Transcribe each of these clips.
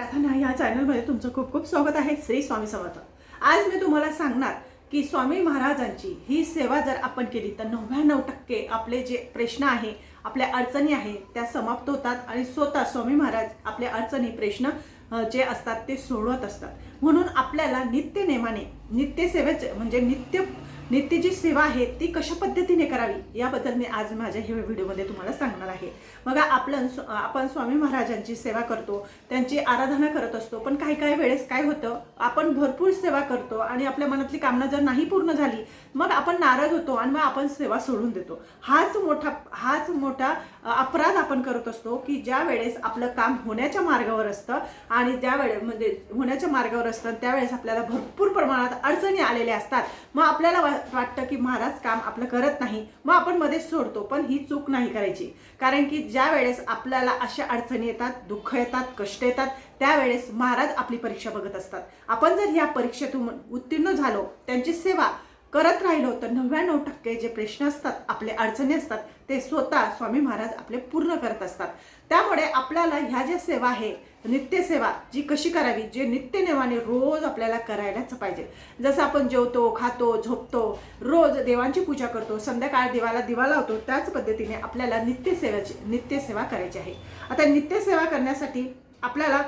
प्रार्थना या चॅनलमध्ये तुमचं खूप खूप स्वागत आहे। श्री स्वामी समर्थ। आज मी तुम्हाला सांगणार की स्वामी महाराजांची ही सेवा जर आपण केली तर 99% आपले जे प्रश्न आहे, आपल्या अडचणी आहे त्या समाप्त होतात आणि स्वतः स्वामी महाराज आपल्या अडचणी प्रश्न जे असतात ते सोडवत असतात। म्हणून आपल्याला नित्य नेमाने नित्य सेवेचे म्हणजे नित्य जी सेवा आहे ती कशा पद्धतीने करावी याबद्दल मी आज माझ्या ह्या व्हिडिओमध्ये तुम्हाला सांगणार आहे। बघा आपण स्वामी महाराजांची सेवा करतो, त्यांची आराधना करत असतो, पण काही वेळेस काय होतं, आपण भरपूर सेवा करतो आणि आपल्या मनातली कामना जर नाही पूर्ण झाली मग आपण नाराज होतो आणि मग आपण सेवा सोडून देतो। हाच मोठा अपराध आपण करत असतो की ज्या वेळेस आपलं काम होण्याच्या मार्गावर असतं आणि म्हणजे होण्याच्या मार्गावर असतं त्यावेळेस आपल्याला भरपूर प्रमाणात अडचणी आलेल्या असतात। मग आपल्याला वाटतं की महाराज काम आपलं करत नाही, मग आपण मध्येच सोडतो। पण ही चूक नाही करायची, कारण की ज्या वेळेस आपल्याला अशा अडचणी येतात, दुःख येतात, कष्ट येतात, त्यावेळेस महाराज आपली परीक्षा बघत असतात। आपण जर या परीक्षेतून उत्तीर्ण झालो, त्यांची सेवा करत राहिलो तर 99% जे प्रश्न असतात, आपले अडचणी असतात, ते स्वतः स्वामी महाराज आपले पूर्ण करत असतात। त्यामुळे आपल्याला ह्या ज्या सेवा आहे, नित्य सेवा जी कशी करावी, जे नित्य नेमाने रोज आपल्याला करायलाच पाहिजे। जसं आपण जेवतो, खातो, झोपतो, रोज देवांची पूजा करतो, संध्याकाळ देवाला दिवा लावतो, त्याच पद्धतीने आपल्याला नित्य सेवा करायची आहे। आता नित्य सेवा करण्यासाठी आपल्याला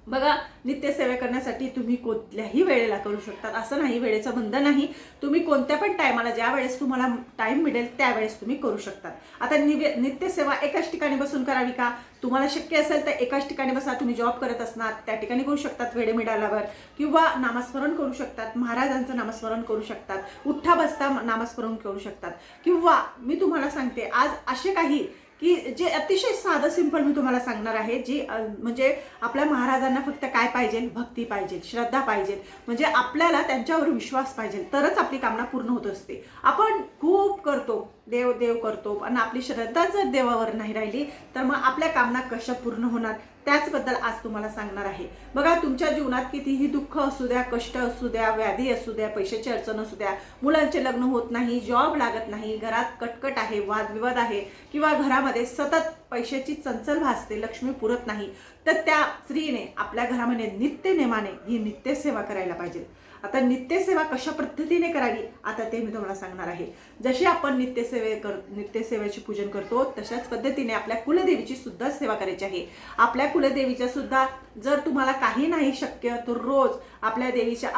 बघा, नित्य सेवा करण्यासाठी तुम्ही कोणत्याही वेळेला करू शकता, असं नाही, वेळेचं बंधन नाही। तुम्ही कोणत्या पण टायमाला ज्या वेळेस तुम्हाला टाइम मिळेल त्यावेळेस तुम्ही करू शकता। आता नित्य सेवा एकाच ठिकाणी बसून करावी का? तुम्हाला शक्य असेल तर एकाच ठिकाणी बसा। तुम्ही जॉब करत असणार त्या ठिकाणी करू शकतात वेळ मिळाल्यावर, किंवा नामस्मरण करू शकतात, महाराजांचं नामस्मरण करू शकतात, उठता बसता नामस्मरण करू शकतात, किंवा मी तुम्हाला सांगते आज असे काही की जे अतिशय साधं सिंपल मी तुम्हाला सांगणार आहे, जी म्हणजे आपल्या महाराजांना फक्त काय पाहिजे, भक्ती पाहिजे, श्रद्धा पाहिजे, म्हणजे आपल्याला त्यांच्यावर विश्वास पाहिजे, तरच आपली कामना पूर्ण होत असते। आपण खूप करतो, देव करतो, पण आपली श्रद्धा जर देवावर नाही राहिली तर मग आपल्या कामना कशा पूर्ण होणार, त्याचबद्दल आज तुम्हाला सांगणार आहे। बघा, तुमच्या जीवनात कितीही दुःख असू द्या, कष्ट असू द्या, व्याधी असू द्या, पैशाची अडचण असू द्या, मुलांचे लग्न होत नाही, जॉब लागत नाही, घरात कटकट आहे, वादविवाद आहे, किंवा घरामध्ये सतत पैशाची चंचल भासते, लक्ष्मी पुरत नाही, तर त्या स्त्रीने आपल्या घरामध्ये नित्य नेमाने ही नित्य सेवा करायला पाहिजे। आता नित्य सेवा कशा पद्धतीने करावी आता ते मी तुम्हाला सांगणार आहे। जशी आपण नित्य सेवेची पूजन करतो तशाच पद्धतीने आपल्या कुलदेवीची सुद्धा सेवा करायची आहे। आपल्या कुलदेवीच्या सुद्धा जर तुम्हाला काही नाही शक्य तर रोज आपल्या देवीच्या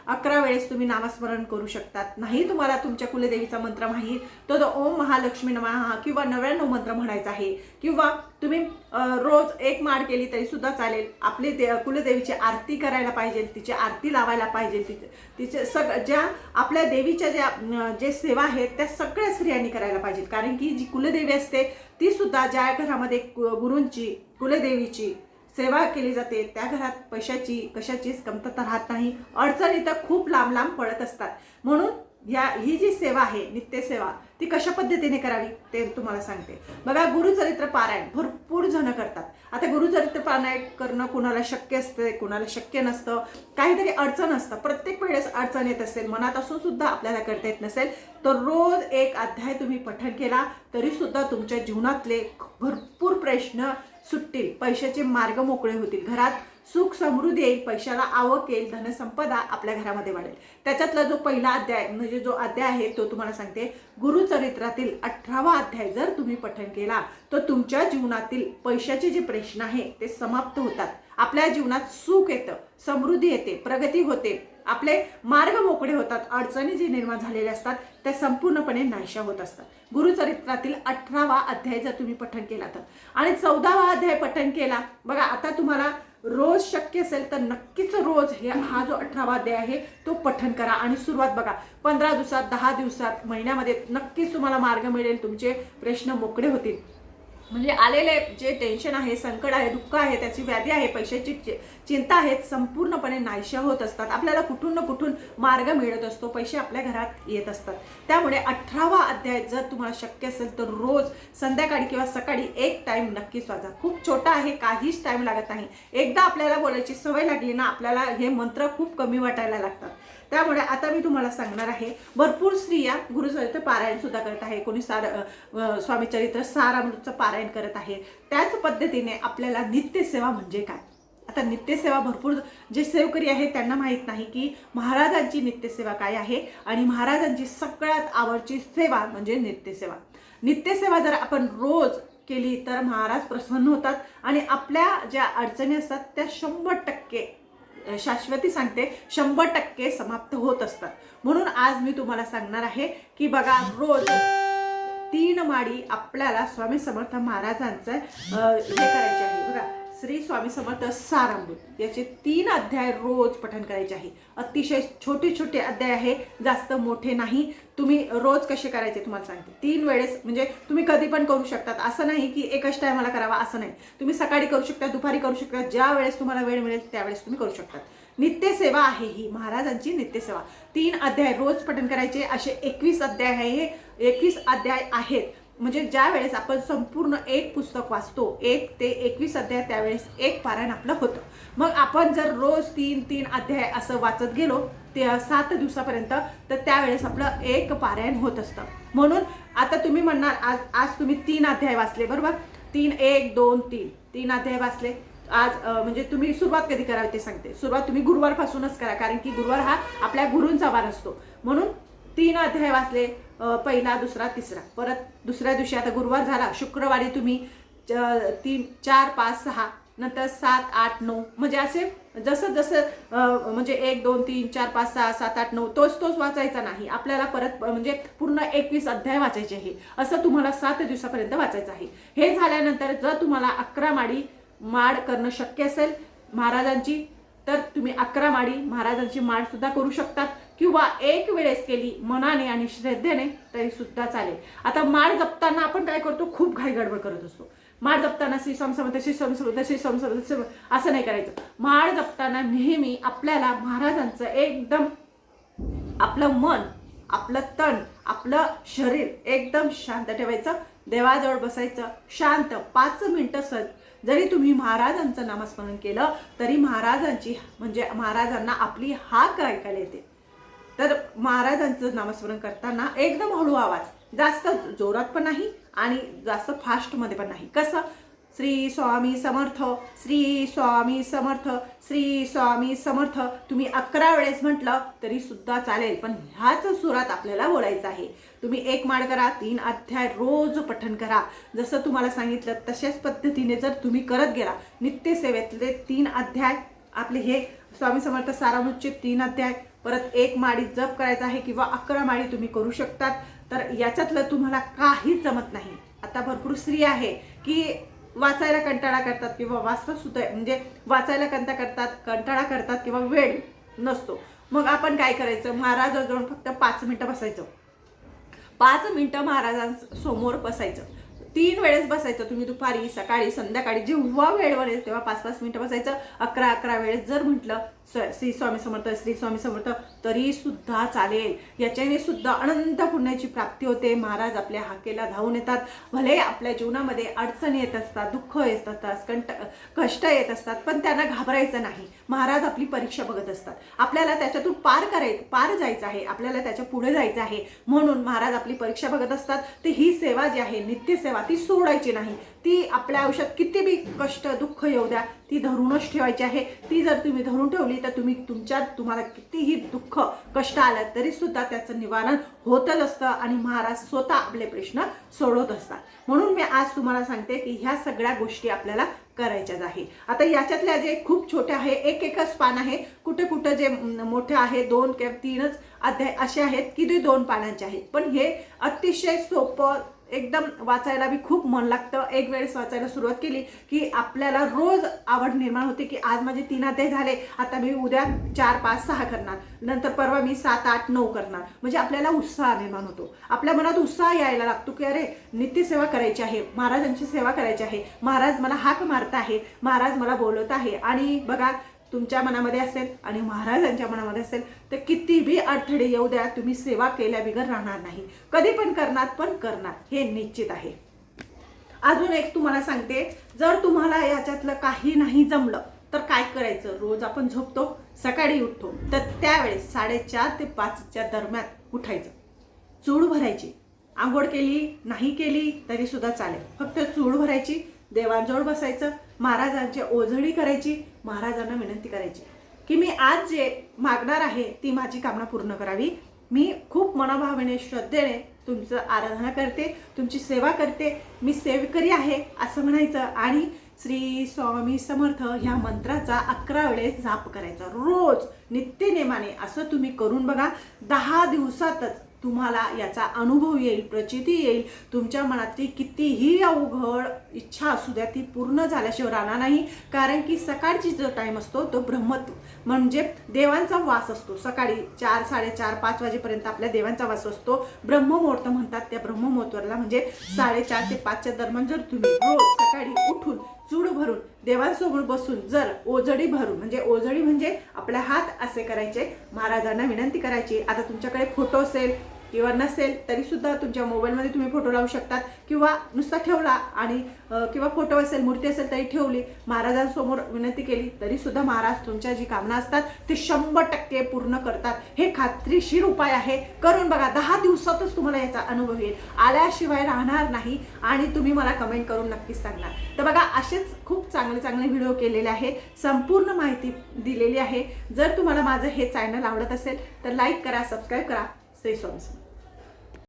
11 वेळेस तुम्ही नामस्मरण करू शकतात। नाही तुम्हाला तुमच्या कुलदेवीचा मंत्र माहीत तर ओम महालक्ष्मी नमः किंवा 99 मंत्र म्हणायचा आहे, किंवा तुम्ही रोज 1 माळ केली तरी सुद्धा चालेल। आपली कुलदेवीची आरती करायला पाहिजे, तिची आरती लावायला पाहिजे, तिचे ज्या आपल्या देवीच्या जे सेवा आहेत त्या सगळ्या स्त्रियांनी करायला पाहिजे, कारण की जी कुलदेवी असते ती सुद्धा ज्या घरामध्ये गुरूंची कुलदेवीची सेवा केली जाते त्या घरात पैशाची कशाचीच कमतरता राहत नाही, अडचणी तर खूप लांब पडत असतात। म्हणून ही जी सेवा आहे नित्य सेवा ती कशा पद्धतीने करावी ते तुम्हाला सांगते। बघा, गुरुचरित्र पारायण भरपूर जण करतात। आता गुरुचरित्र पारायण करणं कुणाला शक्य असते, कुणाला शक्य नसतं, काहीतरी अडचण असतं, प्रत्येक वेळेस अडचण येत असेल, मनात असून सुद्धा आपल्याला करता येत नसेल तर रोज 1 अध्याय तुम्ही पठण केला तरी सुद्धा तुमच्या जीवनातले भरपूर प्रश्न सुटतील, पैशाचे मार्ग मोकळे होतील, घरात सुख समृद्धी येईल, पैशाला आवक येईल, धनसंपदा आपल्या घरामध्ये वाढेल। त्याच्यातला जो पहिला अध्याय म्हणजे जो अध्याय आहे तो तुम्हाला सांगते, गुरुचरित्रातील 18वा अध्याय जर तुम्ही पठण केला तर तुमच्या जीवनातील पैशाचे जे प्रश्न आहे ते समाप्त होतात, आपल्या जीवनात सुख येतं, समृद्धी येते, प्रगती होते, आपले मार्ग मोकळे होतात, अडचणी जे निर्माण झालेल्या असतात त्या संपूर्णपणे नाहीशा होत असतात। गुरुचरित्रातील 18वा अध्याय जर तुम्ही पठण केला तर, आणि 14वा अध्याय पठण केला, बघा आता तुम्हाला रोज शक्य असेल तर नक्कीच रोज हा जो 18वा अध्याय आहे तो पठण करा, आणि सुरुवात बघा 15 दिवसात, 10 दिवसात, महिन्यामध्ये नक्कीच तुम्हाला मार्ग मिळेल, तुमचे प्रश्न मोकळे होतील। म्हणजे आलेले जे टेन्शन आहे, संकट आहे, दुःख आहे, त्याची व्याधी आहे, पैशाची चिंता आहे, संपूर्णपणे नाहीशा होत असतात, आपल्याला कुठून ना कुठून मार्ग मिळत असतो, पैसे आपल्या घरात येत असतात। त्यामुळे 18वा अध्याय जर तुम्हाला शक्य असेल तर रोज संध्याकाळी किंवा सकाळी 1 टाइम नक्कीच वाचा। खूप छोटा आहे, काहीच टाइम लागत नाही, एकदा आपल्याला बोलायची सवय लागली ना आपल्याला हे मंत्र खूप कमी वाटायला लागतात। त्यामुळे आता मी तुम्हाला सांगणार आहे, भरपूर स्त्रिया गुरुचरित्र पारायण सुद्धा करत आहे, कोणी स्वामी चरित्र सारामृतचं पारायण करत आहे। त्याच पद्धतीने आपल्याला नित्य सेवा म्हणजे काय आता नित्यसेवा भरपूर जे सेवकरी आहेत त्यांना माहीत नाही की महाराजांची नित्यसेवा काय आहे, आणि महाराजांची सगळ्यात आवडची सेवा म्हणजे नित्यसेवा. नित्यसेवा जर आपण रोज केली तर महाराज प्रसन्न होतात आणि आपल्या ज्या अडचणी असतात त्या 100% शाश्वती सांगते 100% समाप्त होत असतात. म्हणून आज मी तुम्हाला सांगणार आहे की बघा, रोज 3 माळी आपल्याला स्वामी समर्थ महाराजांचं हे करायचे आहे. बघा, श्री स्वामी समर्थ सारामृत याचे 3 अध्याय रोज पठण करायचे आहे. अतिशय छोटे छोटे अध्याय आहे, जास्त मोठे नाही. तुम्ही रोज कसे करायचे तुम्हाला सांगते. 3 वेळेस म्हणजे तुम्ही कधी पण करू शकतात, असं नाही की एकच टायमाला करावा असं नाही. तुम्ही सकाळी करू शकता, दुपारी करू शकता, ज्या वेळेस तुम्हाला वेळ मिळेल त्यावेळेस तुम्ही करू शकतात. नित्यसेवा आहे ही महाराजांची नित्यसेवा. 3 अध्याय रोज पठण करायचे. असे 21 अध्याय आहे. 21 अध्याय आहेत. म्हणजे ज्या वेळेस आपण संपूर्ण एक पुस्तक वाचतो 1 ते 21 अध्याय, त्यावेळेस एक पारायण आपलं होतं. मग आपण जर रोज 3 अध्याय असं वाचत गेलो ते 7 दिवसापर्यंत, तर त्यावेळेस आपलं एक पारायण होत असतं. म्हणून आता तुम्ही म्हणणार आज तुम्ही 3 अध्याय वाचले, बरोबर, 1 2 3 अध्याय वाचले आज. म्हणजे तुम्ही सुरुवात कधी करावी ते सांगते. सुरुवात तुम्ही गुरुवारपासूनच करा, कारण की गुरुवार हा आपल्या गुरूंचा वार असतो. म्हणून 3 अध्याय वाचले, पहिला, दुसरा, तिसरा. परत दुसऱ्या दिवशी आता गुरुवार झाला, शुक्रवारी तुम्ही 3 4 5 6 नंतर 7 8 9 म्हणजे असे जसं म्हणजे 1 2 3 4 5 6 7 8 9 तोच वाचायचा नाही. आपल्याला परत म्हणजे पूर्ण 21 अध्याय वाचायचे आहे. असं तुम्हाला 7 दिवसापर्यंत वाचायचं आहे. हे झाल्यानंतर जर तुम्हाला 11 माळ करणं शक्य असेल महाराजांची, तर तुम्ही 11 माळी महाराजांची माळ सुद्धा करू शकतात, किंवा एक वेळेस केली मनाने आणि श्रद्धेने तरी सुद्धा चालेल. आता माळ जपताना आपण काय करतो, खूप घाई गडबड करत असतो. माळ जपताना श्री स्वामी समर्थ श्री स्वामी समर्थ श्री स्वामी समर्थ असं नाही करायचं. माळ जपताना नेहमी आपल्याला महाराजांचं एकदम आपलं मन, आपलं तन, आपलं शरीर एकदम शांत ठेवायचं. देवाजवळ बसायचं शांत 5 मिनिटं. जरी तुम्ही महाराजांचं नामस्मरण केलं तरी महाराजांची म्हणजे महाराजांना आपली हाक ऐकायला येते. तर महाराजांचं नामस्मरण करताना एकदम हळू आवाज, जास्त जोरात पण नाही आणि जास्त फास्टमध्ये पण नाही. कसं, श्री स्वामी समर्थ श्री स्वामी समर्थ श्री स्वामी समर्थ तुम्ही 11 वेळेस म्हटलं तरी सुद्धा चालेल, पण ह्याच सुरात आपल्याला बोलायचं आहे. तुम्ही 1 माळ करा, 3 अध्याय रोज पठण करा. जसं तुम्हाला सांगितलं तशाच पद्धतीने जर तुम्ही करत गेला, नित्यसेवेतले 3 अध्याय आपले हे स्वामी समर्थ सारामृतचे 3 अध्याय, परत 1 माळी जप करायचा आहे किंवा 11 माळी तुम्ही करू शकतात. तर याच्यातलं तुम्हाला काहीच जमत नाही. आता भरपूर स्त्री आहे की वाचायला कंटाळा करतात किंवा वाचता सुद्धा म्हणजे वाचायला कंटाळा करतात किंवा वेळ नसतो. मग आपण काय करायचं, महाराजांजवळ फक्त 5 मिनिटं बसायचं. 5 मिनिटं महाराजांसमोर बसायचं. 3 वेळेस बसायचं. तुम्ही दुपारी, सकाळी, संध्याकाळी जेव्हा वेळ वळेल तेव्हा 5-5 मिनिटं बसायचं. 11 वेळेस जर म्हटलं श्री स्वामी समर्थ श्री स्वामी समर्थ तरी सुद्धा चालेल. याच्याने सुद्धा अनंत पुण्याची प्राप्ती होते. महाराज आपल्या हाकेला धावून येतात. भले आपल्या जीवनामध्ये अडचणी येत असतात, दुःख येत असतात, कष्ट येत असतात, पण त्यांना घाबरायचं नाही. महाराज आपली परीक्षा बघत असतात. आपल्याला त्याच्यातून पार जायचं आहे, आपल्याला त्याच्या पुढे जायचं आहे. म्हणून महाराज आपली परीक्षा बघत असतात. तर ही सेवा जी आहे नित्यसेवा ती सोडायची नाही. ती आपल्या आयुष्यात किती बी कष्ट दुःख येऊ द्या, ती धरूनच ठेवायची आहे. ती जर तुम्ही धरून ठेवली तर तुम्हाला कितीही दुःख कष्ट आलं तरी सुद्धा त्याचं निवारण होतच असतं आणि महाराज स्वतः आपले प्रश्न सोडवत असतात. म्हणून मी आज तुम्हाला सांगते की ह्या सगळ्या गोष्टी आपल्याला करायच्याच आहे. आता याच्यातल्या जे खूप छोटे आहे, एकच पान आहे. कुठे जे मोठे आहे 2 किंवा 3च अध्याय असे आहेत की ते 2 पानांचे आहेत. पण हे अतिशय सोपं, एकदम वाचायला बी खूप मन लागतं. एक वेळेस वाचायला सुरुवात केली की आपल्याला रोज आवड निर्माण होते की आज माझे 3 अध्याय झाले, आता मी उद्या 4 5 6 करणार, नंतर परवा मी 7 8 9 करणार. म्हणजे आपल्याला उत्साह निर्माण होतो. आपल्या मनात उत्साह यायला लागतो की अरे नित्यसेवा करायची आहे, महाराजांची सेवा करायची आहे, महाराज मला हाक मारत आहे, महाराज मला बोलवत आहे. आणि बघा, तुमच्या मनामध्ये असेल आणि महाराजांच्या मनामध्ये असेल तर किती बी अडथळे येऊ द्या, तुम्ही सेवा केल्या बिगर राहणार नाही. कधी पण करणार हे निश्चित आहे. अजून एक तुम्हाला सांगते, जर तुम्हाला याच्यातलं काही नाही जमलं तर काय करायचं, रोज आपण झोपतो, सकाळी उठतो, तर त्यावेळेस 4:30 ते 5च्या दरम्यान उठायचं. चूळ भरायची. आंघोळ केली नाही केली तरी सुद्धा चालेल, फक्त चूळ भरायची, देवांजवळ बसायचं, महाराजांची ओझडी करायची, महाराजांना विनंती करायची की मी आज जे मागणार आहे ती माझी कामना पूर्ण करावी. मी खूप मनाभावेने श्रद्धेने तुमचं आराधना करते, तुमची सेवा करते, मी सेवकरी आहे असं म्हणायचं आणि श्री स्वामी समर्थ ह्या मंत्राचा 11 वेळेस जाप करायचा रोज नित्यनेमाने. असं तुम्ही करून बघा. 10 दिवसातच तुम्हाला याचा अनुभव येईल, प्रचिती येईल. तुमच्या मनातली कितीही अवघड इच्छा असू द्या ती पूर्ण झाल्याशिवाय राहणार नाही. कारण की सकाळची जो टाईम असतो तो ब्रह्मत्व म्हणजे देवांचा वास असतो. सकाळी 4, 4:30, 5 वाजेपर्यंत आपल्या देवांचा वास असतो. ब्रह्ममुहूर्त म्हणतात. त्या ब्रह्ममुहूर्ताला म्हणजे 4:30 ते 5च्या दरम्यान जर तुम्ही रोज सकाळी उठून चूड भरून देवांसमोर बसून जर ओझडी भरून म्हणजे ओझडी म्हणजे आपले हात असे करायचे, महाराजांना विनंती करायची. आता तुमच्याकडे फोटो असेल किंवा नसेल तरी सुद्धा तुमच्या मोबाईलमध्ये तुम्ही फोटो लावू शकतात किंवा नुसता ठेवला आणि किंवा फोटो असेल, मूर्ती असेल तरी ठेवली, महाराजांसमोर विनंती केली तरी सुद्धा महाराज तुमच्या जी कामना असतात ते 100% पूर्ण करतात. हे खात्रीशीर उपाय आहे. करून बघा. 10 दिवसातच तुम्हाला याचा अनुभव येईल. आल्याशिवाय राहणार नाही आणि तुम्ही मला कमेंट करून नक्कीच सांगणार. तर बघा असेच खूप चांगले चांगले व्हिडिओ केलेले आहे, संपूर्ण माहिती दिलेली आहे. जर तुम्हाला माझं हे चॅनल आवडत असेल तर लाईक करा, सबस्क्राईब करा. श्री स्वामी समर्थ.